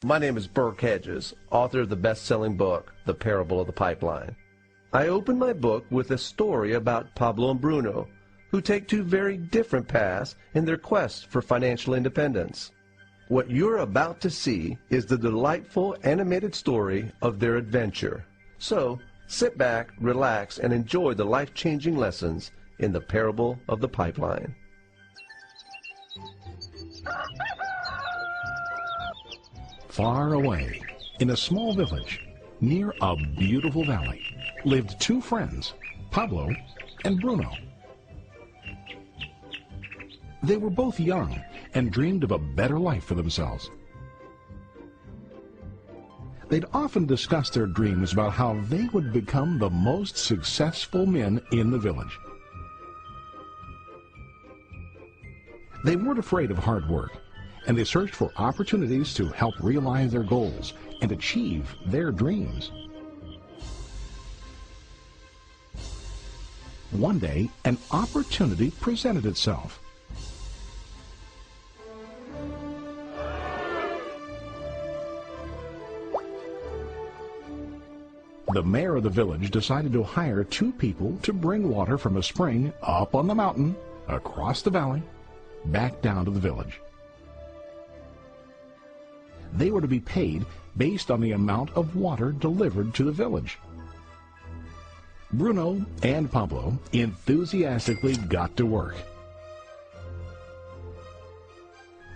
My name is Burke Hedges, author of the best-selling book, The Parable of the Pipeline. I open my book with a story about Pablo and Bruno, who take two very different paths in their quest for financial independence. What you're about to see is the delightful animated story of their adventure. So, sit back, relax, and enjoy the life-changing lessons in The Parable of the Pipeline. Far away, in a small village, near a beautiful valley, lived two friends, Pablo and Bruno. They were both young and dreamed of a better life for themselves. They'd often discuss their dreams about how they would become the most successful men in the village. They weren't afraid of hard work, and they searched for opportunities to help realize their goals and achieve their dreams. One day, an opportunity presented itself. The mayor of the village decided to hire two people to bring water from a spring up on the mountain, across the valley, back down to the village. They were to be paid based on the amount of water delivered to the village. Bruno and Pablo enthusiastically got to work.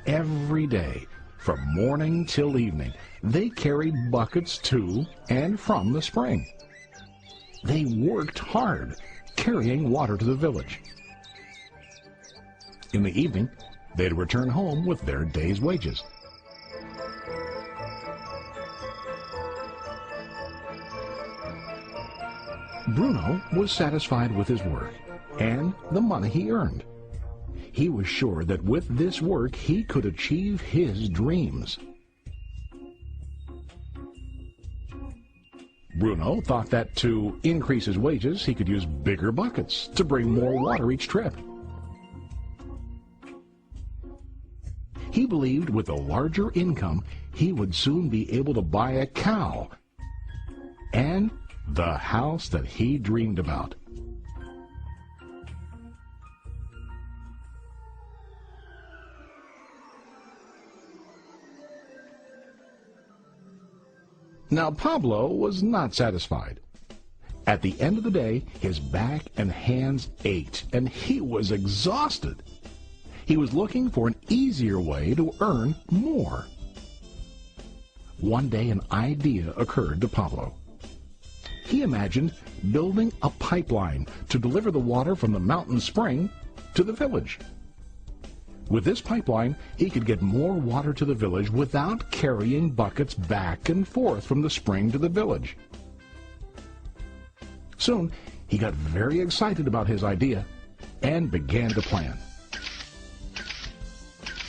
Every day, from morning till evening, they carried buckets to and from the spring. They worked hard, carrying water to the village. In the evening, they'd return home with their day's wages. Bruno was satisfied with his work and the money he earned. He was sure that with this work he could achieve his dreams. Bruno thought that to increase his wages he could use bigger buckets to bring more water each trip. He believed with a larger income he would soon be able to buy a cow and the house that he dreamed about. Now Pablo was not satisfied. At the end of the day, his back and hands ached, and he was exhausted. He was looking for an easier way to earn more. One day an idea occurred to Pablo. He imagined building a pipeline to deliver the water from the mountain spring to the village. With this pipeline, he could get more water to the village without carrying buckets back and forth from the spring to the village. Soon, he got very excited about his idea and began to plan.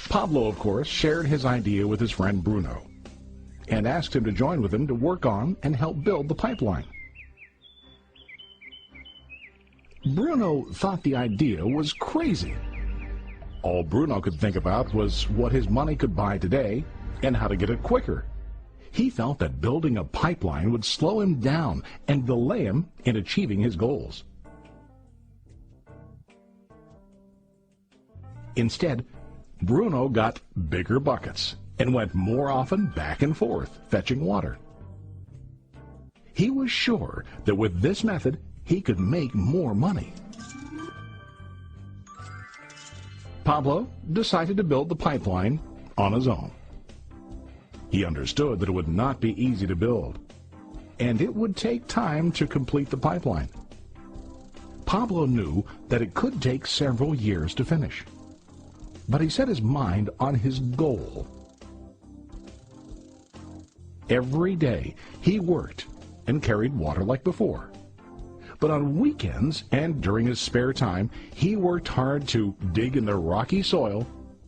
Pablo, of course, shared his idea with his friend Bruno and asked him to join with him to work on and help build the pipeline. Bruno thought the idea was crazy. All Bruno could think about was what his money could buy today and how to get it quicker. He felt that building a pipeline would slow him down and delay him in achieving his goals. Instead, Bruno got bigger buckets and went more often back and forth, fetching water. He was sure that with this method, he could make more money. Pablo decided to build the pipeline on his own. He understood that it would not be easy to build, and it would take time to complete the pipeline. Pablo knew that it could take several years to finish, but he set his mind on his goal. Every day he worked and carried water like before. But on weekends and during his spare time, he worked hard to dig in the rocky soil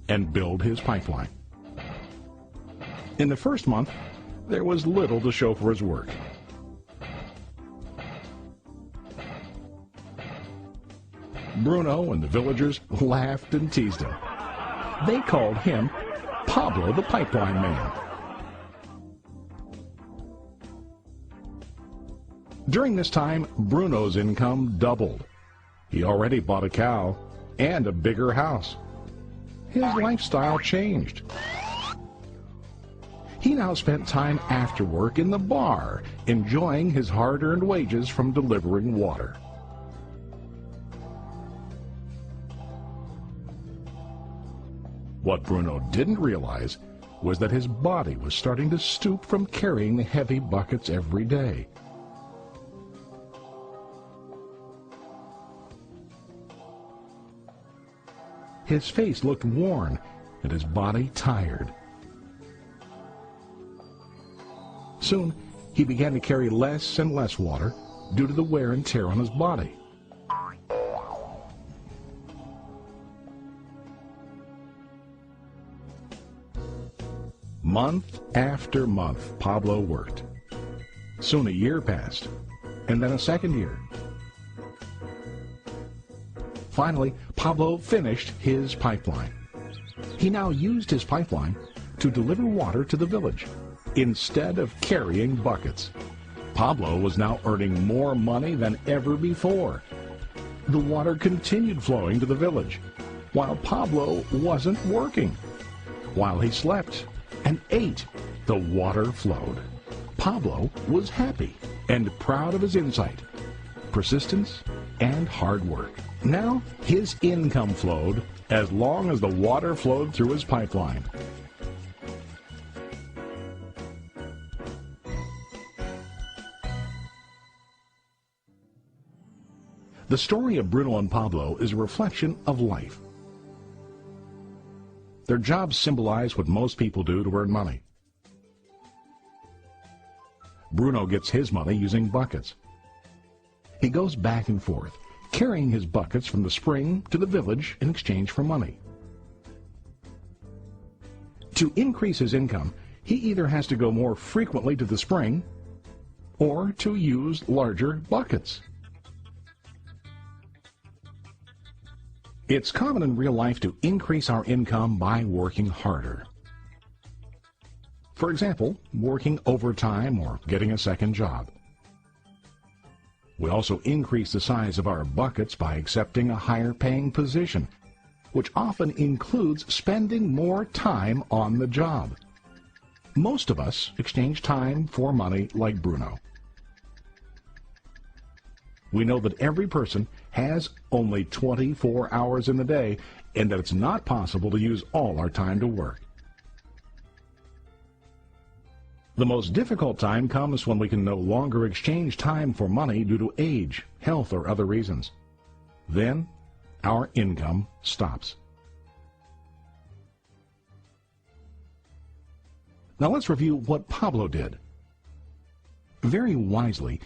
and build his pipeline. In the first month, there was little to show for his work. Bruno and the villagers laughed and teased him. They called him Pablo the Pipeline Man. During this time, Bruno's income doubled. He already bought a cow and a bigger house. His lifestyle changed. He now spent time after work in the bar, enjoying his hard-earned wages from delivering water. What Bruno didn't realize was that his body was starting to stoop from carrying the heavy buckets every day. His face looked worn and his body tired. Soon, he began to carry less and less water due to the wear and tear on his body. Month after month, Pablo worked. Soon a year passed, and then a second year. Finally, Pablo finished his pipeline. He now used his pipeline to deliver water to the village instead of carrying buckets. Pablo was now earning more money than ever before. The water continued flowing to the village, while Pablo wasn't working. While he slept and ate, the water flowed. Pablo was happy and proud of his insight, persistence, and hard work. Now his income flowed as long as the water flowed through his pipeline. The story of Bruno and Pablo is a reflection of life. Their jobs symbolize what most people do to earn money. Bruno gets his money using buckets. He goes back and forth, carrying his buckets from the spring to the village in exchange for money. To increase his income, he either has to go more frequently to the spring or to use larger buckets. It's common in real life to increase our income by working harder. For example, working overtime or getting a second job. We also increase the size of our buckets by accepting a higher paying position, which often includes spending more time on the job. Most of us exchange time for money like Bruno. We know that every person has only 24 hours in the day and that it's not possible to use all our time to work. The most difficult time comes when we can no longer exchange time for money due to age, health, or other reasons. Then, our income stops. Now let's review what Pablo did. Very wisely,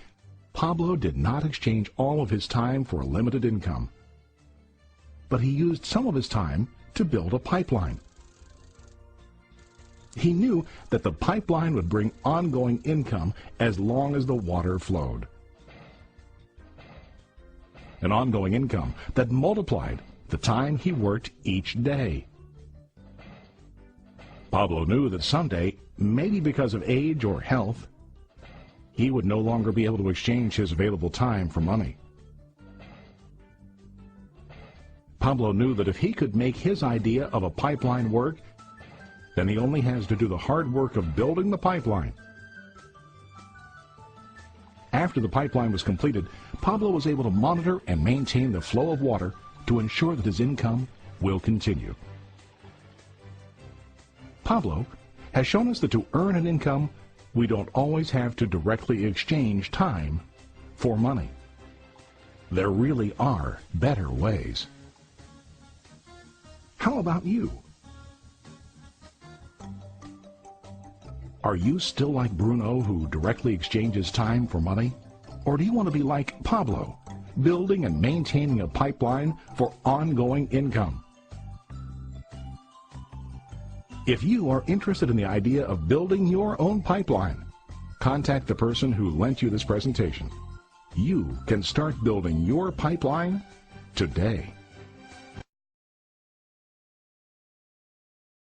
Pablo did not exchange all of his time for a limited income, but he used some of his time to build a pipeline. He knew that the pipeline would bring ongoing income as long as the water flowed. An ongoing income that multiplied the time he worked each day. Pablo knew that someday, maybe because of age or health, he would no longer be able to exchange his available time for money. Pablo knew that if he could make his idea of a pipeline work, then he only has to do the hard work of building the pipeline. After the pipeline was completed, Pablo was able to monitor and maintain the flow of water to ensure that his income will continue. Pablo has shown us that to earn an income, we don't always have to directly exchange time for money. There really are better ways. How about you? Are you still like Bruno, who directly exchanges time for money? Or do you want to be like Pablo, building and maintaining a pipeline for ongoing income? If you are interested in the idea of building your own pipeline, contact the person who lent you this presentation. You can start building your pipeline today.